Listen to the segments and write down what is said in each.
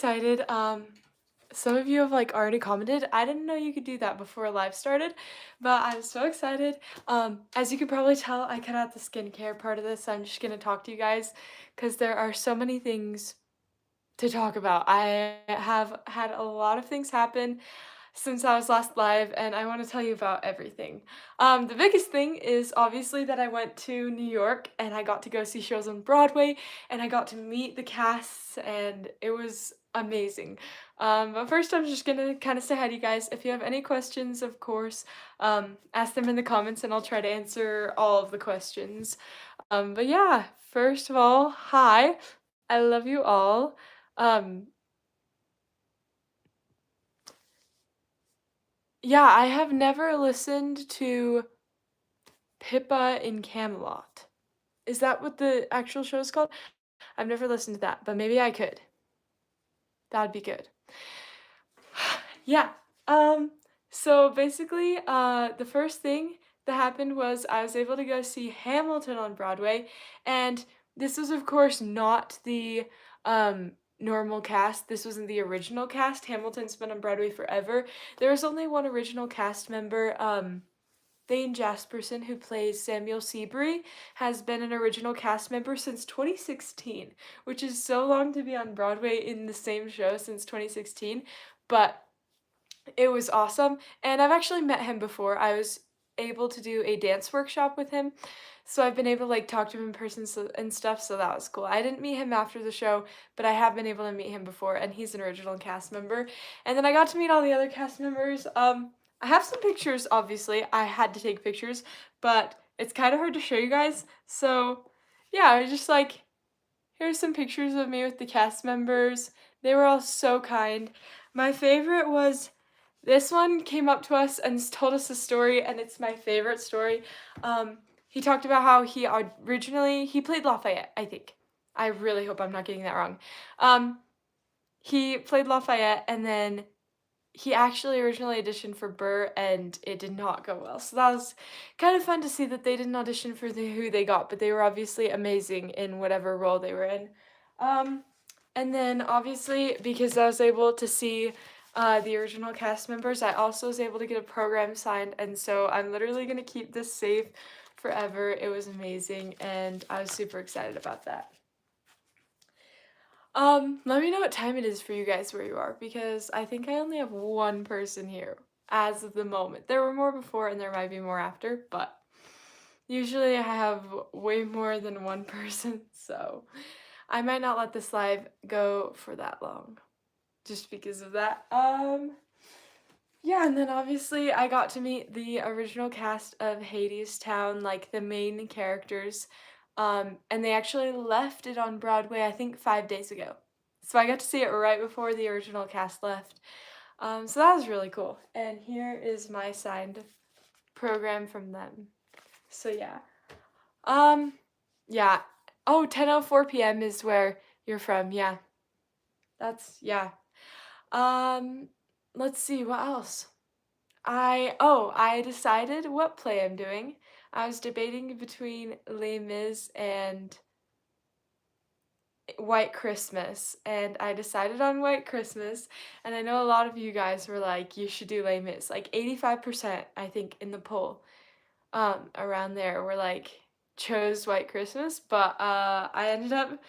excited. Some of you have like already commented. I didn't know you could do that before live started, but I'm so excited. As you can probably tell, I cut out the skincare part of this. So I'm just gonna talk to you guys because there are so many things to talk about. I have had a lot of things happen since I was last live, and I want to tell you about everything. The biggest thing is obviously that I went to New York and I got to go see shows on Broadway, and I got to meet the casts, and it was amazing. But first, I'm just gonna kind of say hi to you guys. If you have any questions, of course, ask them in the comments, and I'll try to answer all of the questions. But yeah, first of all, hi. I love you all. Um, yeah, I have never listened to Pippa in Camelot. Is that what the actual show is called? I've never listened to that, but maybe I could. That'd be good. Yeah. Um, so basically, the first thing that happened was I was able to go see Hamilton on Broadway, and this was of course not the normal cast. This wasn't the original cast. Hamilton's been on Broadway forever. There was only one original cast member, Thane Jasperson, who plays Samuel Seabury, has been an original cast member since 2016, which is so long to be on Broadway in the same show since 2016, but it was awesome, and I've actually met him before. I was able to do a dance workshop with him, so I've been able to, like, talk to him in person and stuff, so that was cool. I didn't meet him after the show, but I have been able to meet him before, and he's an original cast member. And then I got to meet all the other cast members. I have some pictures, obviously. I had to take pictures, but it's kind of hard to show you guys, so yeah, I was just like, here's some pictures of me with the cast members. They were all so kind. My favorite was this one came up to us and told us a story, and it's my favorite story. He talked about how he played Lafayette, I think. I really hope I'm not getting that wrong. He played Lafayette, and then he actually originally auditioned for Burr, and it did not go well. So that was kind of fun to see that they didn't audition for who they got, but they were obviously amazing in whatever role they were in. Um, and then obviously, because I was able to see the original cast members, I also was able to get a program signed, and so I'm literally going to keep this safe forever. It was amazing, and I was super excited about that. Let me know what time it is for you guys where you are, because I think I only have one person here as of the moment. There were more before and there might be more after, but usually I have way more than one person, so I might not let this live go for that long just because of that. Yeah, and then obviously I got to meet the original cast of Hades Town, like the main characters. And they actually left it on Broadway, I think 5 days ago. So I got to see it right before the original cast left. So that was really cool. And here is my signed program from them. So yeah. Um, yeah. Oh, 10:04 p.m. is where you're from. Yeah. Yeah. Um, let's see, what else? I decided what play I'm doing. I was debating between Les Mis and White Christmas, and I decided on White Christmas, and I know a lot of you guys were like, you should do Les Mis. Like 85%, I think, in the poll, around there were like, chose White Christmas, but I ended up,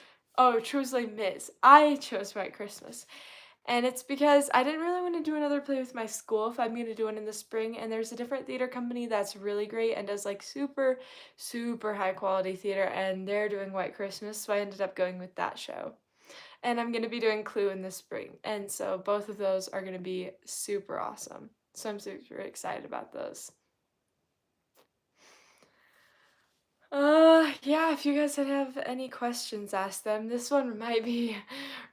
chose Les Mis. I chose White Christmas. And it's because I didn't really want to do another play with my school if I'm going to do one in the spring. And there's a different theater company that's really great and does like super, super high quality theater. And they're doing White Christmas. So I ended up going with that show. And I'm going to be doing Clue in the spring. And so both of those are going to be super awesome. So I'm super excited about those. Yeah, if you guys have any questions, ask them. This one might be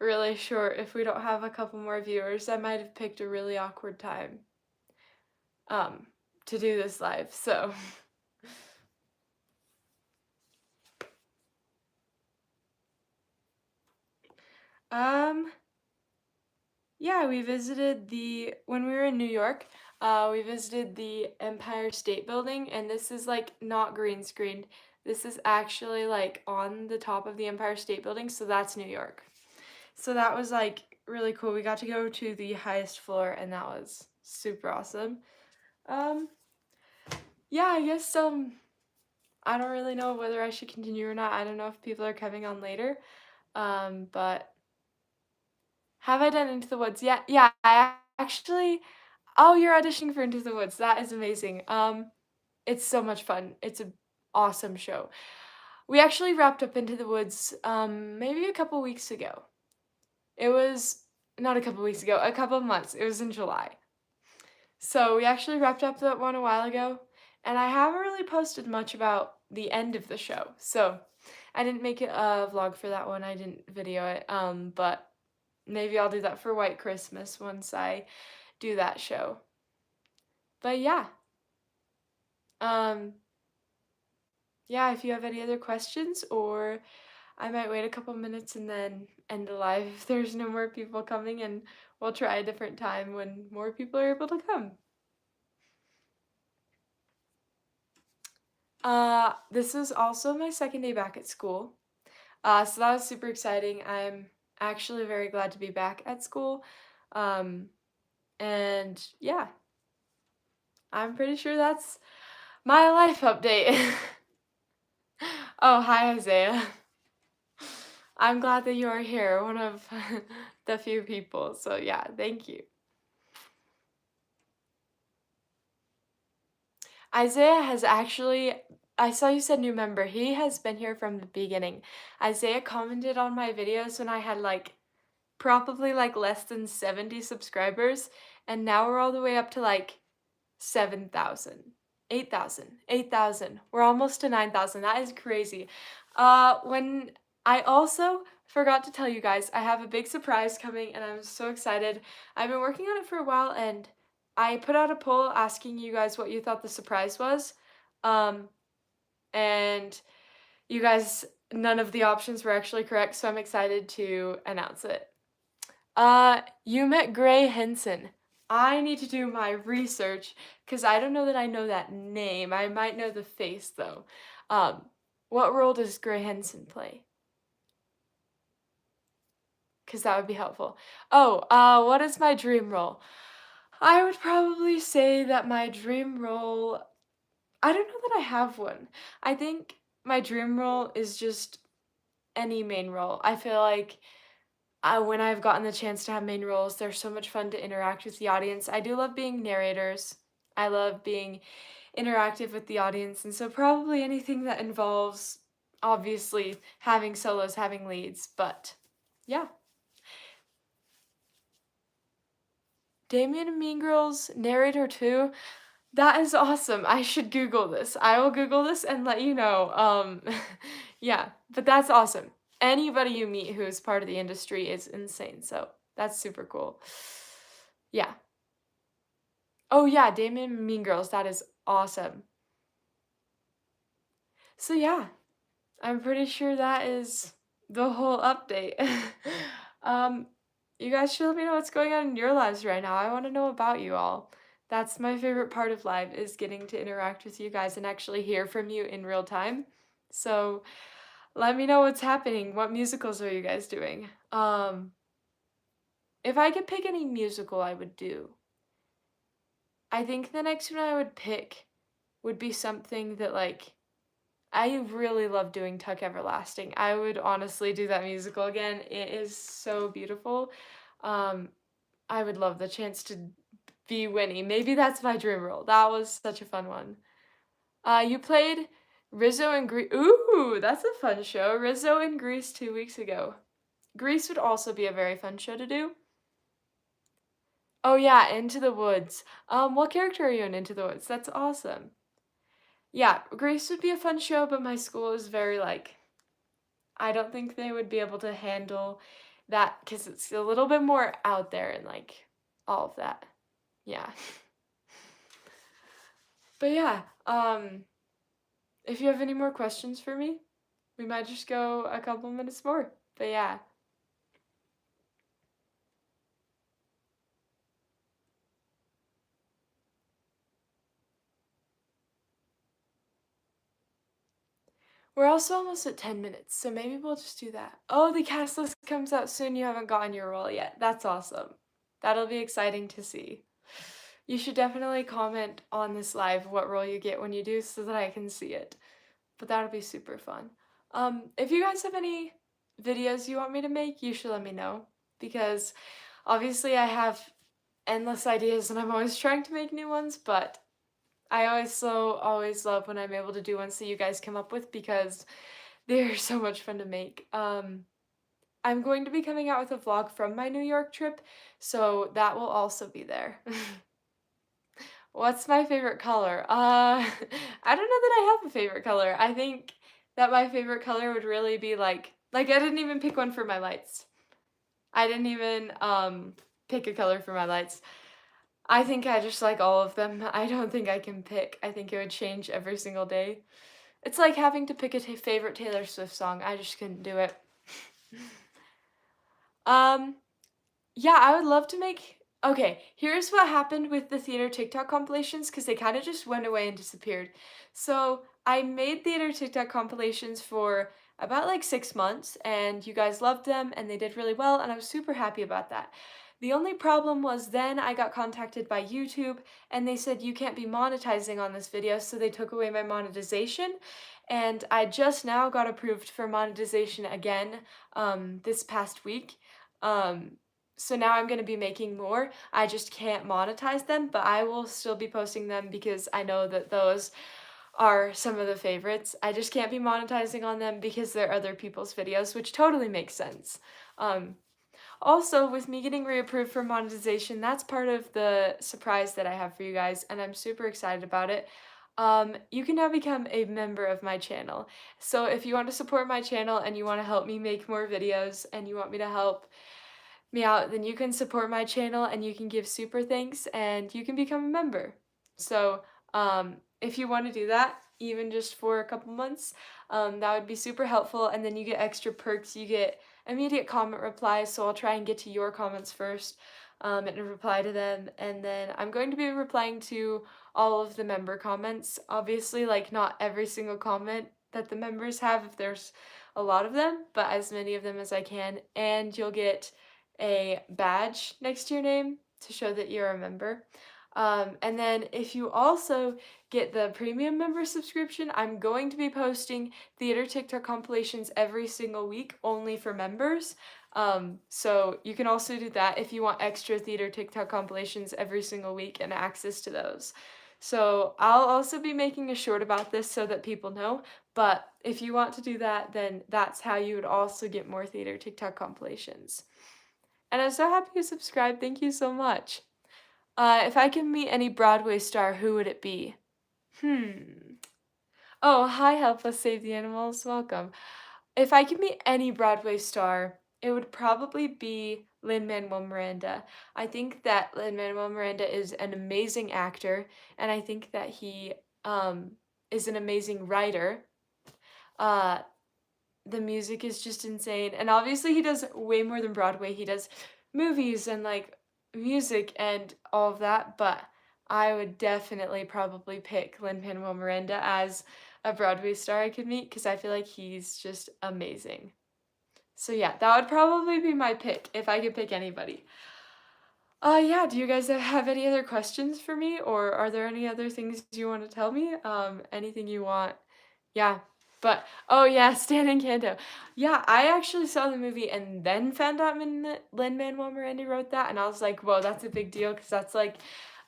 really short. If we don't have a couple more viewers, I might have picked a really awkward time, um, to do this live, so. Um, yeah, when we were in New York, we visited the Empire State Building, and this is like not green screened. This is actually like on the top of the Empire State Building, so that's New York. So that was like really cool. We got to go to the highest floor, and that was super awesome. Um, yeah, I guess I don't really know whether I should continue or not. I don't know if people are coming on later. But have I done Into the Woods yet? Yeah, I actually. Oh, you're auditioning for Into the Woods. That is amazing. It's so much fun. It's an awesome show. We actually wrapped up Into the Woods maybe a couple weeks ago. It was not a couple weeks ago, a couple of months. It was in July. So we actually wrapped up that one a while ago, and I haven't really posted much about the end of the show. So I didn't make it a vlog for that one. I didn't video it. But maybe I'll do that for White Christmas once I do that show. But yeah. Um yeah, if you have any other questions, or I might wait a couple minutes and then end the live if there's no more people coming, and we'll try a different time when more people are able to come. This is also my second day back at school. So that was super exciting. I'm actually very glad to be back at school. Um, and yeah, I'm pretty sure that's my life update. Oh, hi, Isaiah. I'm glad that you are here, one of the few people. So yeah, thank you. Isaiah has actually, I saw you said new member. He has been here from the beginning. Isaiah commented on my videos when I had like probably like less than 70 subscribers, and now we're all the way up to like 7,000, 8,000, 8,000. We're almost to 9,000. That is crazy. When I also forgot to tell you guys, I have a big surprise coming and I'm so excited. I've been working on it for a while, and I put out a poll asking you guys what you thought the surprise was. Um, and you guys, none of the options were actually correct, so I'm excited to announce it. You met Gray Henson. I need to do my research because I don't know that I know that name. I might know the face though. Um, what role does Gray Henson play? Because that would be helpful. Oh, what is my dream role? I would probably say that my dream role, I don't know that I have one. I think my dream role is just any main role. I feel like when I've gotten the chance to have main roles, they're so much fun to interact with the audience. I do love being narrators. I love being interactive with the audience, and so probably anything that involves, obviously, having solos, having leads, but yeah. Damien and Mean Girls narrator too. That is awesome. I should Google this. I will Google this and let you know. Yeah, but that's awesome. Anybody you meet who is part of the industry is insane. So that's super cool. Yeah. Oh yeah, Damien and Mean Girls. That is awesome. So yeah, I'm pretty sure that is the whole update. um, you guys should let me know what's going on in your lives right now. I want to know about you all. That's my favorite part of live, is getting to interact with you guys and actually hear from you in real time. So let me know what's happening. What musicals are you guys doing? If I could pick any musical I would do, I think the next one I would pick would be something that like I really love doing Tuck Everlasting. I would honestly do that musical again. It is so beautiful. Um, I would love the chance to be Winnie. Maybe that's my dream role. That was such a fun one. You played Rizzo and Grease. Ooh, that's a fun show. Rizzo and Grease 2 weeks ago. Grease would also be a very fun show to do. Oh yeah, Into the Woods. What character are you in Into the Woods? That's awesome. Yeah, Grease would be a fun show, but my school is very like, I don't think they would be able to handle that because it's a little bit more out there and like all of that. Yeah. But yeah, if you have any more questions for me, we might just go a couple minutes more. But yeah. We're also almost at 10 minutes, so maybe we'll just do that. Oh, the cast list comes out soon. You haven't gotten your role yet. That's awesome. That'll be exciting to see. You should definitely comment on this live what role you get when you do so that I can see it. But that'll be super fun. If you guys have any videos you want me to make, you should let me know because obviously I have endless ideas and I'm always trying to make new ones, but I always love when I'm able to do ones that you guys come up with because they're so much fun to make. I'm going to be coming out with a vlog from my New York trip, so that will also be there. What's my favorite color? I don't know that I have a favorite color. I think that my favorite color would really be like I didn't even pick one for my lights. I didn't even pick a color for my lights. I think I just like all of them. I don't think I can pick. I think it would change every single day. It's like having to pick a favorite Taylor Swift song. I just couldn't do it. um Yeah, I would love to make. Okay, here's what happened with the theater TikTok compilations because they kind of just went away and disappeared. So I made theater TikTok compilations for about like 6 months, and you guys loved them, and they did really well, and I was super happy about that. The only problem was then I got contacted by YouTube, and they said you can't be monetizing on this video, so they took away my monetization, and I just now got approved for monetization again this past week. Um, so now I'm going to be making more. I just can't monetize them, but I will still be posting them because I know that those are some of the favorites. I just can't be monetizing on them because they're other people's videos, which totally makes sense. Um, Also, with me getting reapproved for monetization, that's part of the surprise that I have for you guys, and I'm super excited about it. You can now become a member of my channel. So if you want to support my channel and you want to help me make more videos and you want me to help me out, then you can support my channel and you can give super thanks and you can become a member. So if you want to do that, even just for a couple months, that would be super helpful. And then you get extra perks. You get immediate comment replies. So I'll try and get to your comments first and reply to them. And then I'm going to be replying to all of the member comments. Obviously, like not every single comment that the members have if there's a lot of them, but as many of them as I can. And you'll get a badge next to your name to show that you're a member. And then if you also get the premium member subscription, I'm going to be posting theater TikTok compilations every single week only for members. So you can also do that if you want extra theater TikTok compilations every single week and access to those. So I'll also be making a short about this so that people know, but if you want to do that, then that's how you would also get more theater TikTok compilations. And I'm so happy you subscribed. Thank you so much. If I could meet any Broadway star, who would it be? Oh, hi, Help Us Save the Animals. Welcome. If I could meet any Broadway star, it would probably be Lin-Manuel Miranda. I think that Lin-Manuel Miranda is an amazing actor, and I think that he is an amazing writer. Uh, the music is just insane. And obviously he does way more than Broadway. He does movies and like music and all of that, but I would definitely probably pick Lin-Manuel Miranda as a Broadway star I could meet because I feel like he's just amazing. So yeah, that would probably be my pick if I could pick anybody. Yeah, do you guys have any other questions for me or are there any other things you want to tell me? Anything you want? Yeah. But oh yeah, Stan and Canto. Yeah, I actually saw the movie and then found out Lin-Manuel Miranda wrote that and I was like, "Whoa, that's a big deal because that's like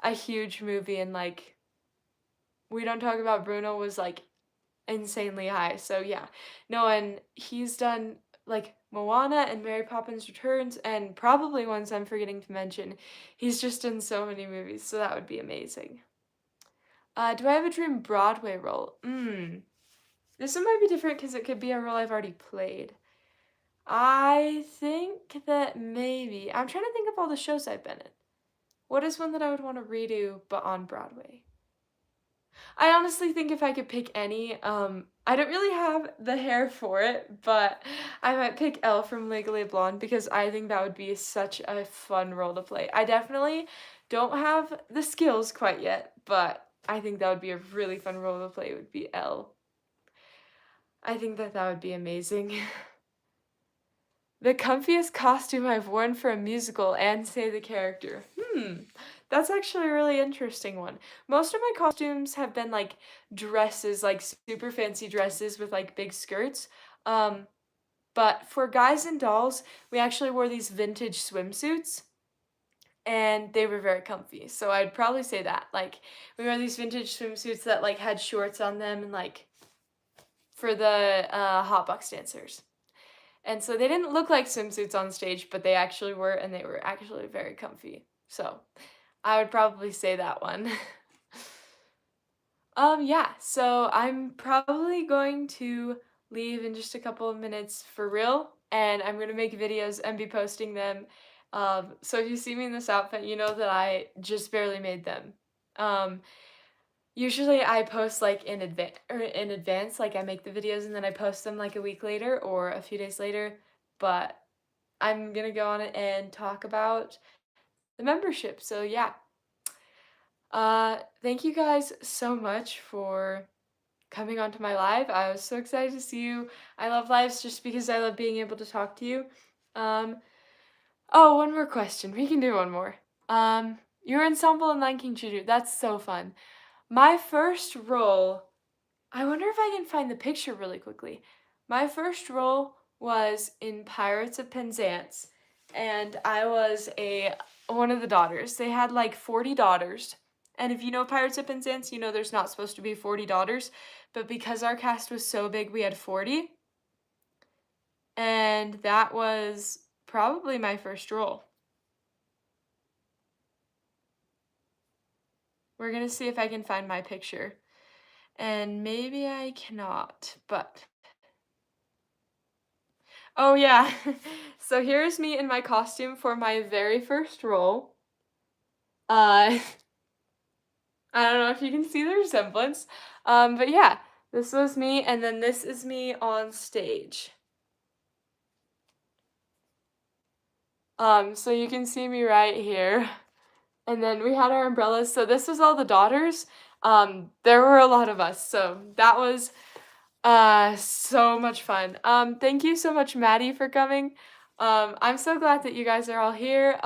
a huge movie and like We Don't Talk About Bruno was like insanely high." So yeah. No, and he's done like Moana and Mary Poppins Returns and probably ones I'm forgetting to mention. He's just done so many movies, so that would be amazing. Do I have a dream Broadway role? This one might be different because it could be a role I've already played. I think that maybe I'm trying to think of all the shows I've been in. What is one that I would want to redo but on Broadway? I honestly think if I could pick any, I don't really have the hair for it, but I might pick Elle from Legally Blonde because I think that would be such a fun role to play. I definitely don't have the skills quite yet, but I think that would be a really fun role to play would be Elle. I think that that would be amazing. The comfiest costume I've worn for a musical and say the character. That's actually a really interesting one. Most of my costumes have been like dresses, like super fancy dresses with like big skirts. Um, but for guys and dolls, we actually wore these vintage swimsuits and they were very comfy. So I'd probably say that. Like we wore these vintage swimsuits that like had shorts on them and like for the hot box dancers. And so they didn't look like swimsuits on stage, but they actually were, and they were actually very comfy. So I would probably say that one. Yeah, so I'm probably going to leave in just a couple of minutes for real, and I'm gonna make videos and be posting them. So if you see me in this outfit, you know that I just barely made them. Um, Usually I post like in advance, like I make the videos and then I post them like a week later or a few days later. But I'm gonna go on it and talk about the membership. So yeah. Thank you guys so much for coming onto my live. I was so excited to see you. I love lives just because I love being able to talk to you. Um, oh, one more question. We can do one more. Your ensemble in Lion King Juju. That's so fun. My first role, I wonder if I can find the picture really quickly. My first role was in Pirates of Penzance, and I was a one of the daughters. They had like 40 daughters. And if you know Pirates of Penzance, you know there's not supposed to be 40 daughters, but because our cast was so big, we had 40. And that was probably my first role. We're going to see if I can find my picture. And maybe I cannot, but oh yeah. So here's me in my costume for my very first role. I don't know if you can see the resemblance. But yeah, this was me and then this is me on stage. So you can see me right here. And then we had our umbrellas. So this was all the daughters. There were a lot of us. So that was so much fun. Thank you so much, Maddie, for coming. I'm so glad that you guys are all here.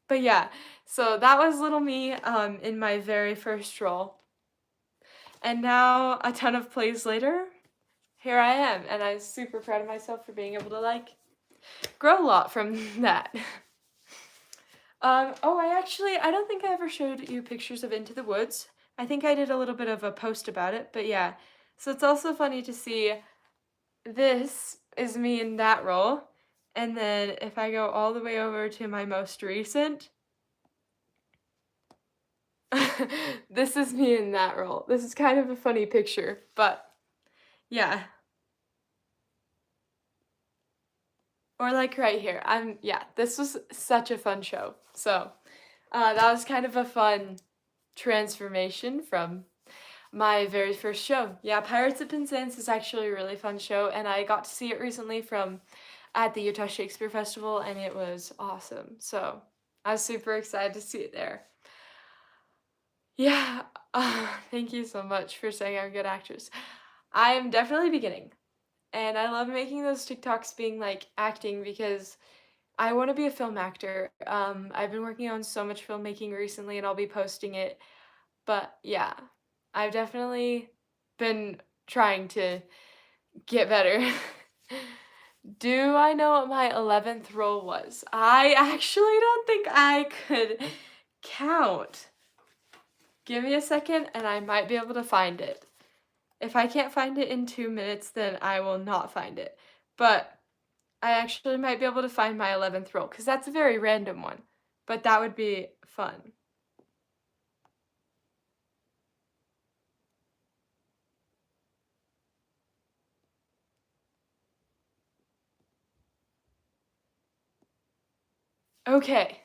But yeah, so that was little me, in my very first role. And now, a ton of plays later, here I am, and I'm super proud of myself for being able to, like, grow a lot from that. Oh, I don't think I ever showed you pictures of Into the Woods. I think I did a little bit of a post about it, but yeah. So it's also funny to see this is me in that role. And then if I go all the way over to my most recent, this is me in that role. This is kind of a funny picture, but yeah. Or like right here. Yeah, this was such a fun show. So that was kind of a fun transformation from my very first show. Yeah, Pirates of Penzance is actually a really fun show, and I got to see it recently from at the Utah Shakespeare Festival, and it was awesome. So I was super excited to see it there. Yeah, thank you so much for saying I'm a good actress. I am definitely beginning, and I love making those TikToks being like acting because I want to be a film actor. I've been working on so much filmmaking recently, and I'll be posting it. But yeah, I've definitely been trying to get better. Do I know what my 11th role was? I actually don't think I could count. Give me a second and I might be able to find it. If I can't find it in 2 minutes, then I will not find it. But I actually might be able to find my 11th role because that's a very random one. But that would be fun. Okay,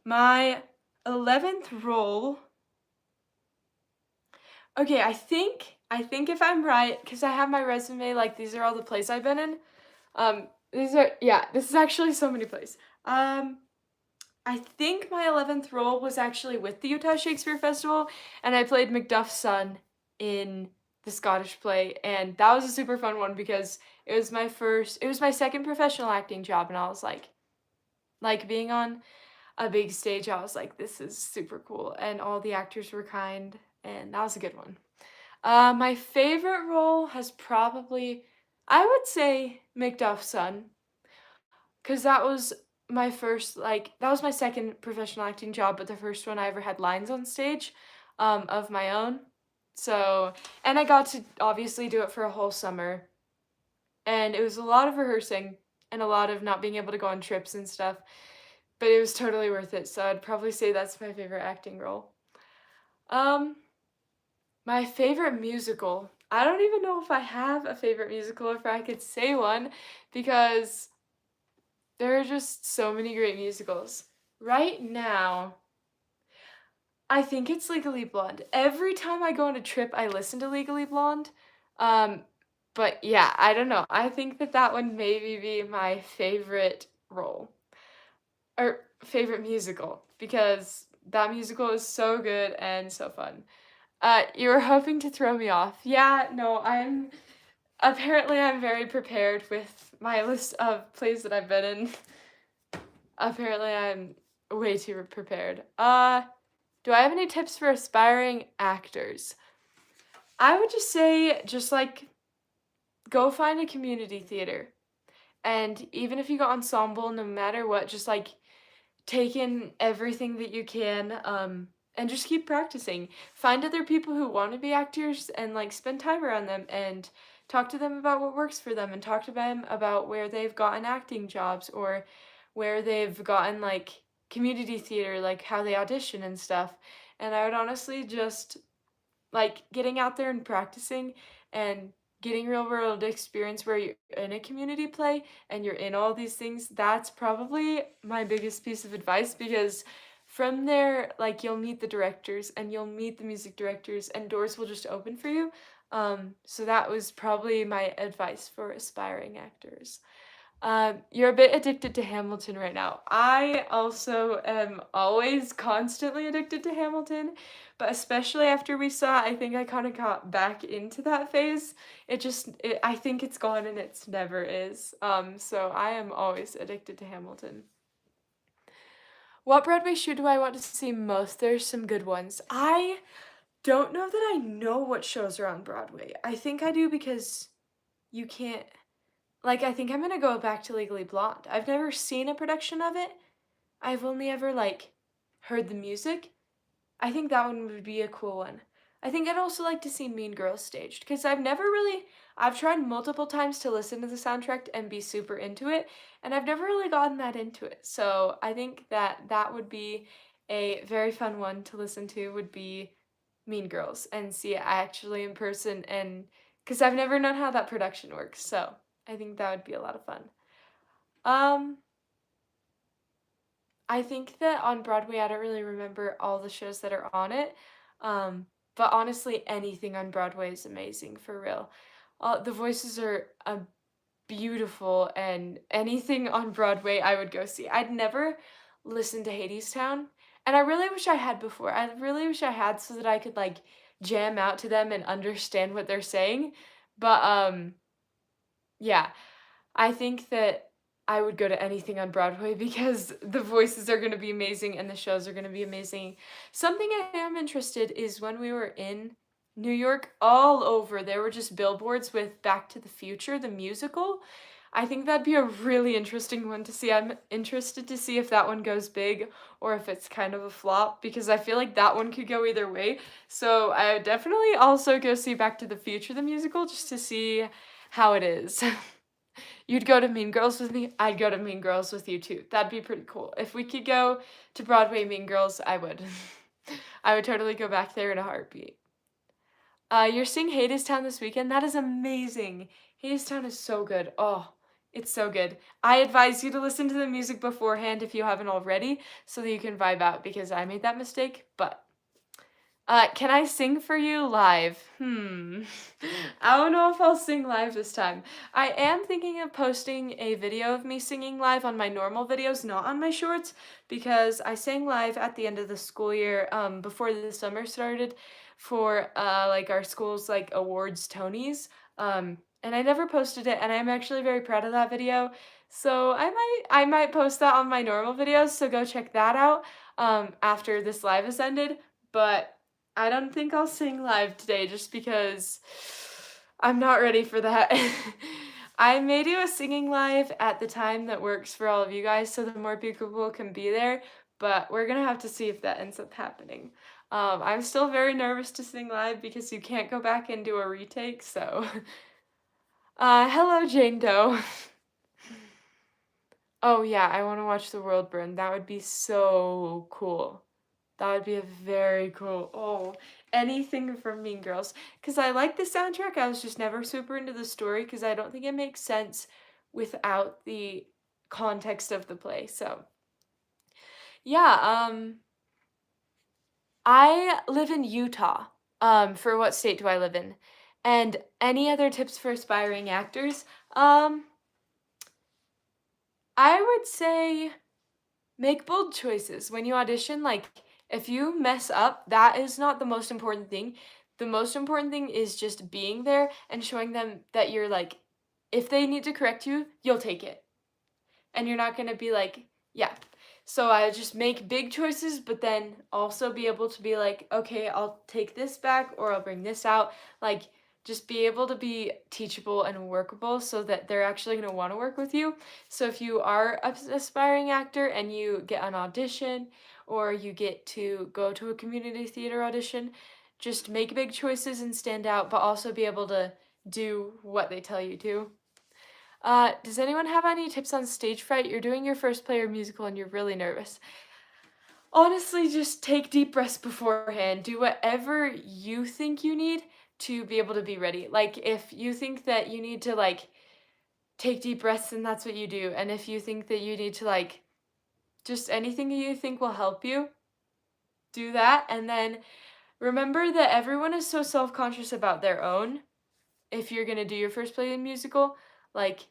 my 11th role. Okay, I think if I'm right, because I have my resume, like these are all the plays I've been in. This is actually so many plays. I think my 11th role was actually with the Utah Shakespeare Festival, and I played Macduff's son in the Scottish play, and that was a super fun one because it was my second professional acting job, and I was like being on a big stage, I was like, this is super cool, and all the actors were kind, and that was a good one. My favorite role has probably, I would say, Macduff's son, because that was my first, like, that was my second professional acting job, but the first one I ever had lines on stage, of my own. So, and I got to obviously do it for a whole summer, and it was a lot of rehearsing and a lot of not being able to go on trips and stuff, but it was totally worth it. So I'd probably say that's my favorite acting role. Um, my favorite musical. I don't even know if I have a favorite musical, if I could say one, because there are just so many great musicals. Right now, I think it's Legally Blonde. Every time I go on a trip, I listen to Legally Blonde. Um, but yeah, I don't know. I think that that would maybe be my favorite role or favorite musical because that musical is so good and so fun. You were hoping to throw me off. Yeah, no, I'm very prepared with my list of plays that I've been in. Apparently I'm way too prepared. Do I have any tips for aspiring actors? I would just say just like go find a community theater. And even if you go ensemble, no matter what, just like take in everything that you can, and just keep practicing. Find other people who want to be actors and like spend time around them and talk to them about what works for them and talk to them about where they've gotten acting jobs or where they've gotten like community theater, like how they audition and stuff. And I would honestly just like getting out there and practicing and getting real world experience where you're in a community play and you're in all these things, that's probably my biggest piece of advice because from there, like you'll meet the directors and you'll meet the music directors and doors will just open for you. So that was probably my advice for aspiring actors. You're a bit addicted to Hamilton right now. I also am always constantly addicted to Hamilton, but especially after we saw, I think I kind of got back into that phase. I think it's gone and it's never is. So I am always addicted to Hamilton. What Broadway show do I want to see most? There's some good ones. I don't know that I know what shows are on Broadway. I think I do because you can't. Like, I think I'm gonna go back to Legally Blonde. I've never seen a production of it. I've only ever, like, heard the music. I think that one would be a cool one. I think I'd also like to see Mean Girls staged, because I've tried multiple times to listen to the soundtrack and be super into it, and I've never really gotten that into it. So I think that that would be a very fun one to listen to, would be Mean Girls, and see it actually in person, and because I've never known how that production works, so I think that would be a lot of fun. Um, I think that on Broadway, I don't really remember all the shows that are on it. But honestly, anything on Broadway is amazing for real. The voices are beautiful, and anything on Broadway I would go see. I'd never listened to Hadestown, and I really wish I had before. I really wish I had so that I could like jam out to them and understand what they're saying. But yeah, I think that I would go to anything on Broadway because the voices are gonna be amazing and the shows are gonna be amazing. Something I am interested is when we were in New York, all over, there were just billboards with Back to the Future, the musical. I think that'd be a really interesting one to see. I'm interested to see if that one goes big or if it's kind of a flop because I feel like that one could go either way. So I would definitely also go see Back to the Future, the musical, just to see how it is. You'd go to Mean Girls with me, I'd go to Mean Girls with you too. That'd be pretty cool. If we could go to Broadway Mean Girls, I would. I would totally go back there in a heartbeat. You're seeing Hadestown this weekend? That is amazing. Hadestown is so good. Oh, it's so good. I advise you to listen to the music beforehand if you haven't already, so that you can vibe out because I made that mistake, but Can I sing for you live? I don't know if I'll sing live this time. I am thinking of posting a video of me singing live on my normal videos, not on my shorts, because I sang live at the end of the school year, before the summer started for, like our school's like awards Tonys. And I never posted it, and I'm actually very proud of that video. So I might post that on my normal videos, so go check that out, after this live has ended. But I don't think I'll sing live today just because I'm not ready for that. I may do a singing live at the time that works for all of you guys so that more people can be there, but we're gonna have to see if that ends up happening. I'm still very nervous to sing live because you can't go back and do a retake, so. Hello, Jane Doe. Oh yeah, I want to watch the world burn. That would be so cool. That would be a very cool. Oh, anything from Mean Girls. Because I like the soundtrack. I was just never super into the story because I don't think it makes sense without the context of the play. So, yeah, I live in Utah. For what state do I live in? And any other tips for aspiring actors? I would say make bold choices when you audition. Like, if you mess up, that is not the most important thing. The most important thing is just being there and showing them that you're like, if they need to correct you, you'll take it. And you're not going to be like, yeah. So I just make big choices, but then also be able to be like, okay, I'll take this back or I'll bring this out. Like, just be able to be teachable and workable so that they're actually going to want to work with you. So if you are an aspiring actor and you get an audition or you get to go to a community theater audition, just make big choices and stand out, but also be able to do what they tell you to. Does anyone have any tips on stage fright? You're doing your first play or musical and you're really nervous. Honestly, just take deep breaths beforehand. Do whatever you think you need to be able to be ready. Like, if you think that you need to, like, take deep breaths, then that's what you do. And if you think that you need to, like, just anything you think will help you, do that. And then remember that everyone is so self-conscious about their own. If you're gonna do your first play in musical, like,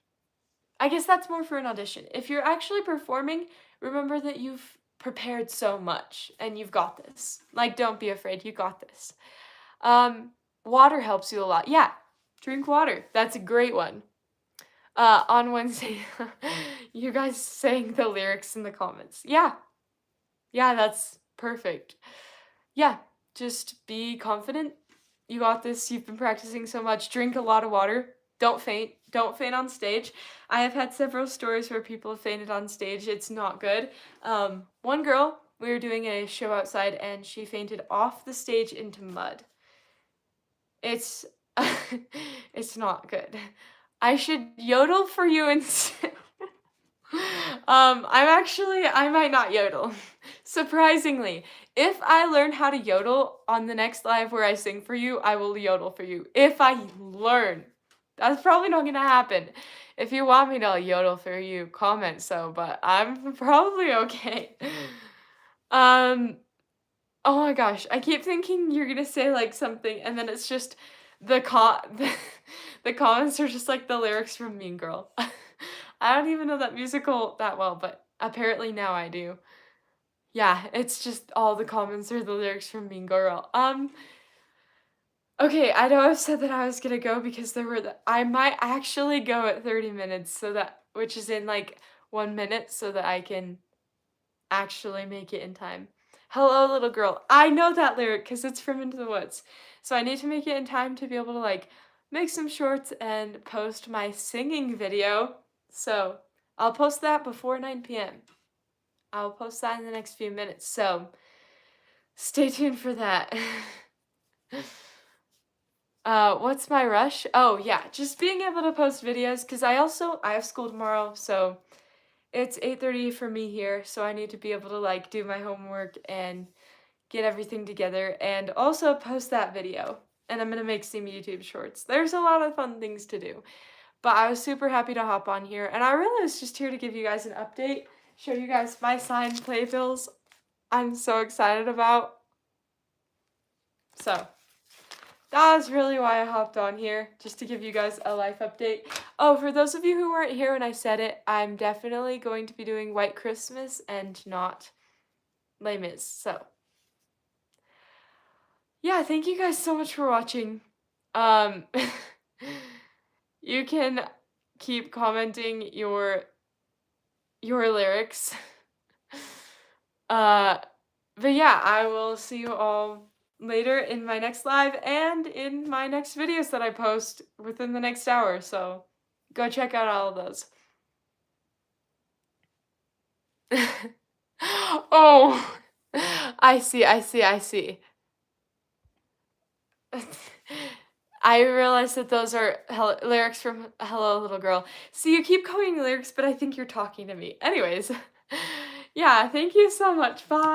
I guess that's more for an audition. If you're actually performing, remember that you've prepared so much and you've got this. Like, don't be afraid, you got this. Water helps you a lot. Yeah, drink water. That's a great one. On Wednesday, you guys saying the lyrics in the comments. Yeah, that's perfect. Yeah, just be confident. You got this. You've been practicing so much. Drink a lot of water. Don't faint. Don't faint on stage. I have had several stories where people have fainted on stage. It's not good. One girl, we were doing a show outside and she fainted off the stage into mud. It's it's not good. I should yodel for you instead. I might not yodel. Surprisingly, if I learn how to yodel on the next live where I sing for you, I will yodel for you. If I learn. That's probably not gonna happen. If you want me to yodel for you, comment so, but I'm probably okay. Um, oh my gosh, I keep thinking you're gonna say like something and then it's just the comments are just like the lyrics from Mean Girl. I don't even know that musical that well, but apparently now I do. Yeah, it's just all the comments are the lyrics from Mean Girl. Okay, I know I've said that I was gonna go because I might actually go at 30 minutes which is in like 1 minute so that I can actually make it in time. Hello, little girl. I know that lyric because it's from Into the Woods. So I need to make it in time to be able to like make some shorts and post my singing video. So I'll post that before 9 p.m. I'll post that in the next few minutes. So stay tuned for that. What's my rush? Oh yeah, just being able to post videos because I have school tomorrow, so it's 8:30 for me here, so I need to be able to like do my homework and get everything together and also post that video. And I'm gonna make some YouTube shorts. There's a lot of fun things to do. But I was super happy to hop on here, and I really was just here to give you guys an update, show you guys my signed playbills I'm so excited about. So that's really why I hopped on here, just to give you guys a life update. Oh, for those of you who weren't here when I said it, I'm definitely going to be doing White Christmas and not Les Mis. So, yeah, thank you guys so much for watching. Um, you can keep commenting your lyrics. Uh, but yeah, I will see you all later in my next live and in my next videos that I post within the next hour. So go check out all of those. Oh, I see, I see, I see. I realized that those are lyrics from Hello Little Girl. See, you keep calling lyrics, but I think you're talking to me. Anyways, yeah, thank you so much. Bye.